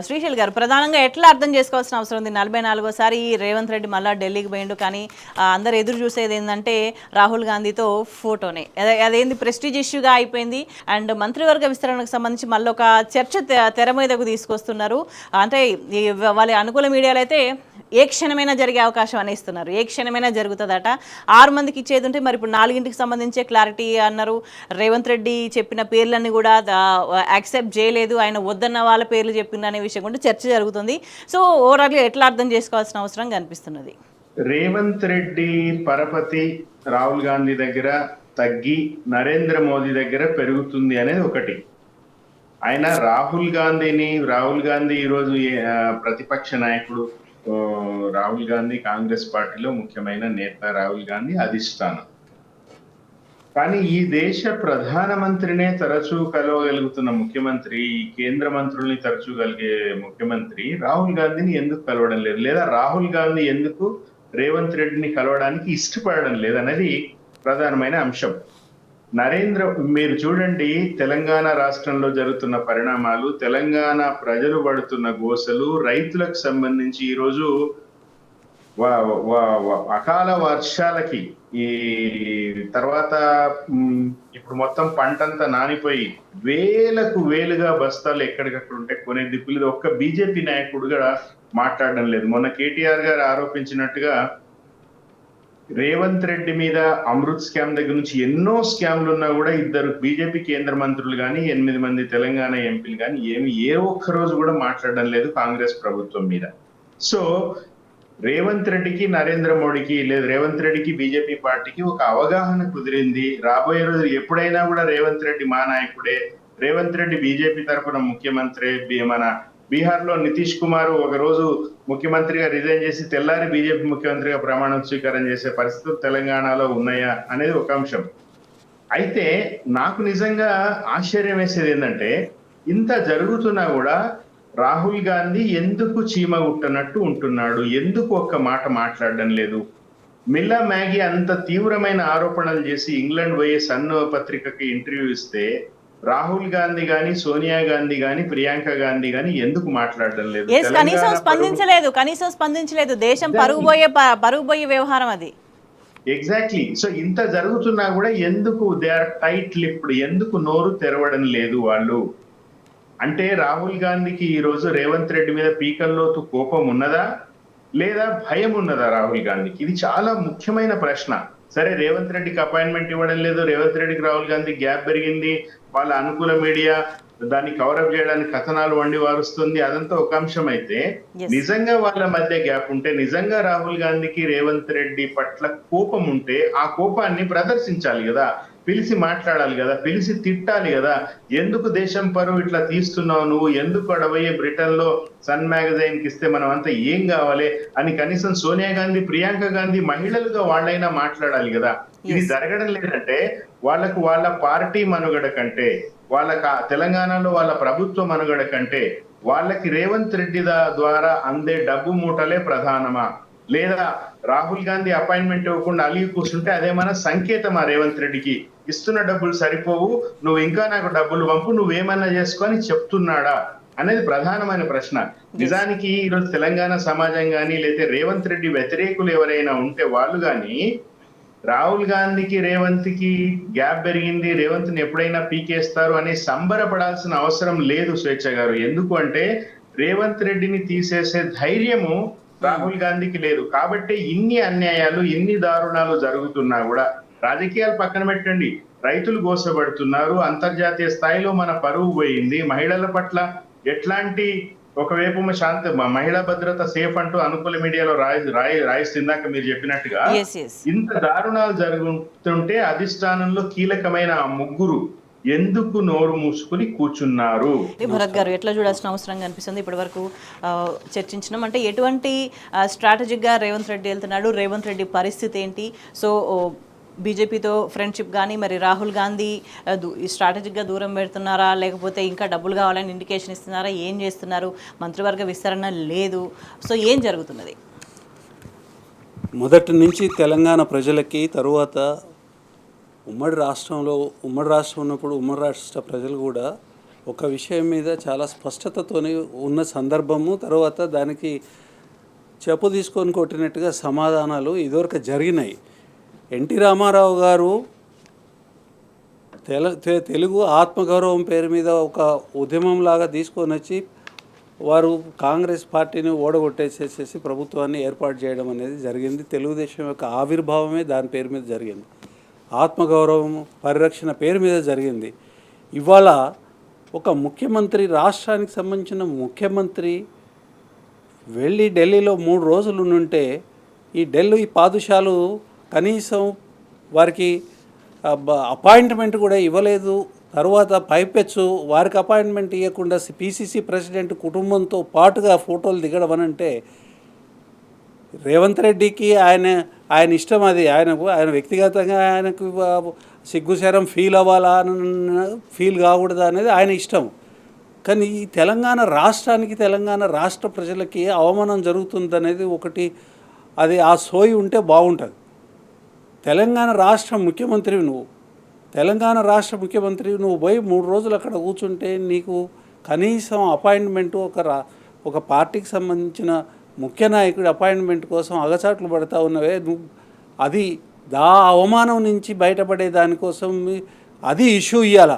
శ్రీశైల్ గారు ప్రధానంగా ఎట్లా అర్థం చేసుకోవాల్సిన అవసరం ఉంది? 44సారి రేవంత్ రెడ్డి మళ్ళా ఢిల్లీకి పోయిండు. కానీ అందరు ఎదురు చూసేది ఏంటంటే రాహుల్ గాంధీతో ఫోటోనే. అదేంది ప్రెస్టీజ్ ఇష్యూగా అయిపోయింది. అండ్ మంత్రివర్గ విస్తరణకు సంబంధించి మళ్ళీ ఒక చర్చ తెర మీదకు తీసుకొస్తున్నారు. అంటే వాళ్ళ అనుకూల మీడియాలో అయితే ఏ క్షణమైనా జరిగే అవకాశం అనేస్తున్నారు. ఏ క్షణమైనా జరుగుతుందట. 6 మందికి ఇచ్చేది ఉంటే మరి ఇప్పుడు 4కి సంబంధించే క్లారిటీ అన్నారు. రేవంత్ రెడ్డి చెప్పిన పేర్లన్నీ కూడా యాక్సెప్ట్ చేయలేదు, ఆయన వద్దన్న వాళ్ళ పేర్లు చెప్పిందనే విషయం కూడా చర్చ జరుగుతుంది. సో ఓవరాల్గా ఎట్లా అర్థం చేసుకోవాల్సిన అవసరం కనిపిస్తున్నది? రేవంత్ రెడ్డి పరపతి రాహుల్ గాంధీ దగ్గర తగ్గి నరేంద్ర మోదీ దగ్గర పెరుగుతుంది అనేది ఒకటి. ఆయన రాహుల్ గాంధీ ఈరోజు ప్రతిపక్ష నాయకుడు. రాహుల్ గాంధీ కాంగ్రెస్ పార్టీలో ముఖ్యమైన నేత. రాహుల్ గాంధీ అధిష్టానం. కానీ ఈ దేశ ప్రధానమంత్రినే తరచూ కలవగలుగుతున్న ముఖ్యమంత్రి, ఈ కేంద్ర మంత్రుల్ని తరచూ కలిగే ముఖ్యమంత్రి రాహుల్ గాంధీని ఎందుకు కలవడం లేదు, లేదా రాహుల్ గాంధీ ఎందుకు రేవంత్ రెడ్డిని కలవడానికి ఇష్టపడడం లేదనేది ప్రధానమైన అంశం. మీరు చూడండి, తెలంగాణ రాష్ట్రంలో జరుగుతున్న పరిణామాలు, తెలంగాణ ప్రజలు పడుతున్న గోసలు, రైతులకు సంబంధించి ఈరోజు అకాల వర్షాలకి ఈ తర్వాత ఇప్పుడు మొత్తం పంటంతా నానిపోయి వేలుగా బస్తాలు ఎక్కడికక్కడ ఉంటే కొనే దిక్కులు ఒక్క బీజేపీ నాయకుడు కూడా మాట్లాడడం లేదు. మొన్న కేటీఆర్ గారు ఆరోపించినట్టుగా రేవంత్ రెడ్డి మీద అమృత్ స్కామ్ దగ్గర నుంచి ఎన్నో స్కామ్లు ఉన్నా కూడా ఇద్దరు బీజేపీ కేంద్ర మంత్రులు కానీ 8 మంది తెలంగాణ ఎంపీలు కానీ ఏ ఒక్క రోజు కూడా మాట్లాడడం లేదు కాంగ్రెస్ ప్రభుత్వం మీద. సో రేవంత్ రెడ్డికి నరేంద్ర మోడీకి లేదు, రేవంత్ రెడ్డికి బీజేపీ పార్టీకి ఒక అవగాహన కుదిరింది. రాబోయే రోజు ఎప్పుడైనా కూడా రేవంత్ రెడ్డి మా నాయకుడే, రేవంత్ రెడ్డి బీజేపీ తరఫున ముఖ్యమంత్రి. మన బీహార్ లో నితీష్ కుమార్ ఒక రోజు ముఖ్యమంత్రిగా రిజైన్ చేసి తెల్లారి బీజేపీ ముఖ్యమంత్రిగా ప్రమాణం స్వీకారం చేసే పరిస్థితులు తెలంగాణలో ఉన్నాయా అనేది ఒక అంశం. అయితే నాకు నిజంగా ఆశ్చర్యం వేసేది ఏంటంటే, ఇంత జరుగుతున్నా కూడా రాహుల్ గాంధీ ఎందుకు చీమగుట్టనట్టు ఉంటున్నాడు, ఎందుకు ఒక్క మాట మాట్లాడడం లేదు? మిల్లా మ్యాగీ అంత తీవ్రమైన ఆరోపణలు చేసి ఇంగ్లాండ్ పోయే సన్ పత్రికకి ఇంటర్వ్యూ ఇస్తే రాహుల్ గాంధీ గాని, సోనియా గాంధీ గాని, ప్రియాంక గాంధీ గాని ఎందుకు మాట్లాడడం లేదు? కనీసం స్పందించలేదు. దేశం పరుగు పోయే వ్యవహారం అది. ఎగ్జాక్ట్లీ. సో ఇంత జరుగుతున్నా కూడా ఎందుకు దే ఆర్ టైట్ లిప్డ్, ఎందుకు నోరు తెరవడం లేదు వాళ్ళు? అంటే రాహుల్ గాంధీకి ఈ రోజు రేవంత్ రెడ్డి మీద పీకల్లోతు కోపం ఉన్నదా, లేదా భయం ఉన్నదా రాహుల్ గాంధీకి? ఇది చాలా ముఖ్యమైన ప్రశ్న. సరే, రేవంత్ రెడ్డికి అపాయింట్మెంట్ ఇవ్వడం లేదు, రేవంత్ రెడ్డికి రాహుల్ గాంధీ గ్యాప్ పెరిగింది, వాళ్ళ అనుకూల మీడియా దాన్ని కవరప్ చేయడానికి కథనాలు వండి వారుస్తుంది, అదంతా ఒక అంశం. అయితే నిజంగా వాళ్ళ మధ్య గ్యాప్ ఉంటే, నిజంగా రాహుల్ గాంధీకి రేవంత్ రెడ్డి పట్ల కోపం ఉంటే ఆ కోపాన్ని ప్రదర్శించాలి కదా, పిలిచి మాట్లాడాలి కదా, పిలిచి తిట్టాలి కదా. ఎందుకు దేశం పరువు ఇట్లా తీస్తున్నావు నువ్వు, ఎందుకు అడవయ్యే బ్రిటన్ లో సన్ మ్యాగజైన్ కి ఇస్తే మనం అంతా ఏం కావాలి అని కనీసం సోనియా గాంధీ, ప్రియాంక గాంధీ మహిళలుగా వాళ్ళైనా మాట్లాడాలి కదా. ఇది జరగడం లేదంటే వాళ్ళకు వాళ్ళ పార్టీ మనుగడ కంటే, వాళ్ళ తెలంగాణలో వాళ్ళ ప్రభుత్వ మనుగడ కంటే వాళ్ళకి రేవంత్ రెడ్డి ద్వారా అందే డబ్బు మూటలే ప్రధానమా, లేదా రాహుల్ గాంధీ అపాయింట్మెంట్ ఇవ్వకుండా అలిగి కూర్చుంటే అదేమన్నా సంకేతమా రేవంత్ రెడ్డికి, ఇస్తున్న డబ్బులు సరిపోవు, నువ్వు ఇంకా నాకు డబ్బులు పంపు, నువ్వేమన్నా చేసుకొని చెప్తున్నాడా అనేది ప్రధానమైన ప్రశ్న. నిజానికి ఈరోజు తెలంగాణ సమాజం కానీ, లేదా రేవంత్ రెడ్డి వ్యతిరేకులు ఎవరైనా ఉంటే వాళ్ళు కానీ రాహుల్ గాంధీకి రేవంత్కి గ్యాప్ పెరిగింది, రేవంత్ని ఎప్పుడైనా పీకేస్తారు అని సంబరపడాల్సిన అవసరం లేదు స్వేచ్ఛ గారు. ఎందుకు అంటే రేవంత్ రెడ్డిని తీసేసే ధైర్యము రాహుల్ గాంధీకి లేదు. కాబట్టి ఇన్ని అన్యాయాలు, ఇన్ని దారుణాలు జరుగుతున్నా కూడా, రాజకీయాలు పక్కన పెట్టండి, రైతులు గోసపడుతున్నారు, అంతర్జాతీయ స్థాయిలో మన పరువు పోయింది, మహిళల పట్ల ఎట్లాంటి ఒకవైపు మహిళా భద్రత సేఫ్ అంటూ అనుకూల మీడియాలో రాయిస్తుందాక మీరు చెప్పినట్టుగా ఇంత దారుణాలు జరుగుతుంటే అధిష్టానంలో కీలకమైన ఆ ముగ్గురు ఎందుకు నోరు మూసుకుని కూర్చున్నారు? భరత్ గారు, ఎట్లా చూడాల్సిన అవసరం కనిపిస్తుంది? ఇప్పటి వరకు చర్చించినాం. అంటే ఎటువంటి స్ట్రాటజిక్ గా రేవంత్ రెడ్డి వెళ్తున్నాడు, రేవంత్ రెడ్డి పరిస్థితి ఏంటి? సో బీజేపీతో ఫ్రెండ్షిప్ కానీ, మరి రాహుల్ గాంధీ స్ట్రాటజిక్గా దూరం పెడుతున్నారా, లేకపోతే ఇంకా డబ్బులు కావాలని ఇండికేషన్ ఇస్తున్నారా, ఏం చేస్తున్నారు? మంత్రివర్గ విస్తరణ లేదు. సో ఏం జరుగుతున్నది? మొదటి నుంచి తెలంగాణ ప్రజలకి, తరువాత ఉమ్మడి రాష్ట్రం ఉన్నప్పుడు ఉమ్మడి రాష్ట్ర ప్రజలు కూడా ఒక విషయం మీద చాలా స్పష్టతతోని ఉన్న సందర్భము, తర్వాత దానికి చెప్పు తీసుకొని కొట్టినట్టుగా సమాధానాలు ఇదివరకు జరిగినాయి. ఎన్టీ రామారావు గారు తెలుగు ఆత్మగౌరవం పేరు మీద ఒక ఉద్యమంలాగా తీసుకొని వచ్చి వారు కాంగ్రెస్ పార్టీని ఓడగొట్టేసేసి ప్రభుత్వాన్ని ఏర్పాటు చేయడం అనేది జరిగింది. తెలుగుదేశం యొక్క ఆవిర్భావమే దాని పేరు మీద జరిగింది. ఆత్మగౌరవం పరిరక్షణ పేరు మీద జరిగింది. ఇవాళ ఒక ముఖ్యమంత్రి, రాష్ట్రానికి సంబంధించిన ముఖ్యమంత్రి వెళ్ళి ఢిల్లీలో 3 రోజులు ఉంటే ఈ ఢిల్లీ పాదుషాలు కనీసం వారికి అపాయింట్మెంట్ కూడా ఇవ్వలేదు. తర్వాత పైపెచ్చు వారికి అపాయింట్మెంట్ ఇవ్వకుండా పిసిసి ప్రెసిడెంట్ కుటుంబంతో పాటుగా ఫోటోలు దిగడం అని అంటే రేవంత్ రెడ్డికి ఆయన ఇష్టం. అది ఆయన వ్యక్తిగతంగా ఆయనకు సిగ్గుశరం ఫీల్ అవ్వాలా ఫీల్ కాకూడదా అనేది ఆయన ఇష్టం. కానీ ఈ తెలంగాణ రాష్ట్రానికి, తెలంగాణ రాష్ట్ర ప్రజలకి అవమానం జరుగుతుందనేది ఒకటి, అది ఆ సోయి ఉంటే బాగుంటుంది. తెలంగాణ రాష్ట్ర ముఖ్యమంత్రివి నువ్వు, తెలంగాణ రాష్ట్ర ముఖ్యమంత్రి నువ్వు పోయి 3 రోజులు అక్కడ కూర్చుంటే నీకు కనీసం అపాయింట్మెంట్ ఒక పార్టీకి సంబంధించిన ముఖ్య నాయకుడి అపాయింట్మెంట్ కోసం అగచాట్లు పడతా ఉన్నవే నువ్వు, అది అవమానం నుంచి బయటపడే దానికోసం అది ఇష్యూ ఇవ్వాల.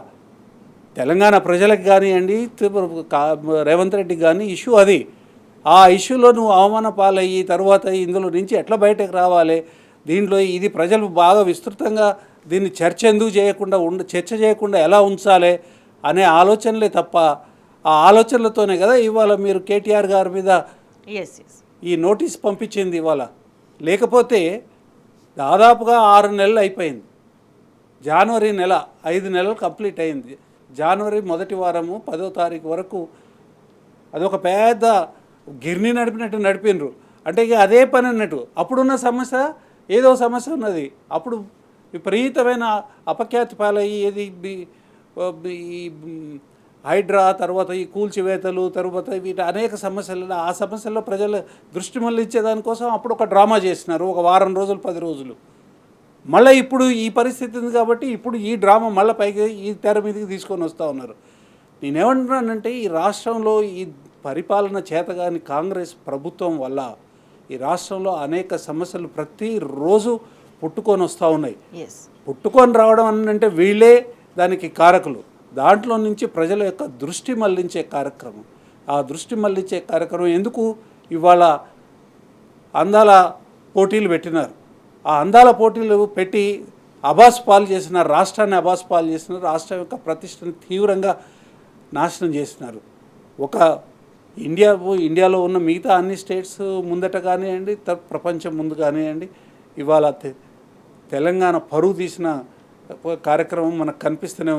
తెలంగాణ ప్రజలకు కానివ్వండి, రేవంత్ రెడ్డికి కానీ ఇష్యూ అది. ఆ ఇష్యూలో నువ్వు అవమాన పాలయ్యి తర్వాత ఇందులో నుంచి ఎట్లా బయటకు రావాలి, దీంట్లో ఇది ప్రజలు బాగా విస్తృతంగా దీన్ని చర్చ చేయకుండా ఎలా ఉంచాలి అనే ఆలోచనలే తప్ప, ఆ ఆలోచనలతోనే కదా ఇవాళ మీరు కేటీఆర్ గారి మీద ఈ నోటీస్ పంపించింది ఇవాళ. లేకపోతే దాదాపుగా 6 నెలలు అయిపోయింది. జనవరి నెల 5 నెలలు కంప్లీట్ అయింది. జనవరి మొదటి వారము 10వ తారీఖు వరకు అదొక పెద్ద గిర్ని నడిపినట్టు అంటే ఇక అదే పని అన్నట్టు. అప్పుడున్న సమస్య ఏదో సమస్య ఉన్నది, అప్పుడు విపరీతమైన అపఖ్యాతి పాలయ్యి ఏది ఈ హైడ్రా, తర్వాత ఈ కూల్చివేతలు, తర్వాత వీటి అనేక సమస్యలు, ఆ సమస్యల్లో ప్రజల దృష్టి మళ్ళించేదానికోసం అప్పుడు ఒక డ్రామా చేసినారు, ఒక వారం రోజులు 10 రోజులు. మళ్ళీ ఇప్పుడు ఈ పరిస్థితి ఉంది కాబట్టి ఇప్పుడు ఈ డ్రామా మళ్ళీ పైకి ఈ తెర మీదకి తీసుకొని వస్తూ ఉన్నారు. నేనేమంటున్నానంటే ఈ రాష్ట్రంలో ఈ పరిపాలన చేతగాని కాంగ్రెస్ ప్రభుత్వం వల్ల ఈ రాష్ట్రంలో అనేక సమస్యలు ప్రతిరోజు పుట్టుకొని వస్తూ ఉన్నాయి. పుట్టుకొని రావడం అంటే వీళ్ళే దానికి కారకులు. దాంట్లో నుంచి ప్రజల యొక్క దృష్టి మళ్లించే కార్యక్రమం, ఆ దృష్టి మళ్లించే కార్యక్రమం ఎందుకు ఇవాళ అందాల పోటీలు పెట్టినారు. ఆ అందాల పోటీలు పెట్టి అబాస్ పాలు చేసినారు, రాష్ట్రాన్ని అబాస్ పాలు చేసినారు, రాష్ట్రం యొక్క ప్రతిష్టను తీవ్రంగా నాశనం చేసినారు. ఒక ఇండియాలో ఉన్న మిగతా అన్ని స్టేట్స్ ముందట కానివ్వండి, ప్రపంచం ముందు కానివ్వండి, ఇవాళ తెలంగాణ పరువు తీసిన కార్యక్రమం మనకు కనిపిస్తూనే ఉంది.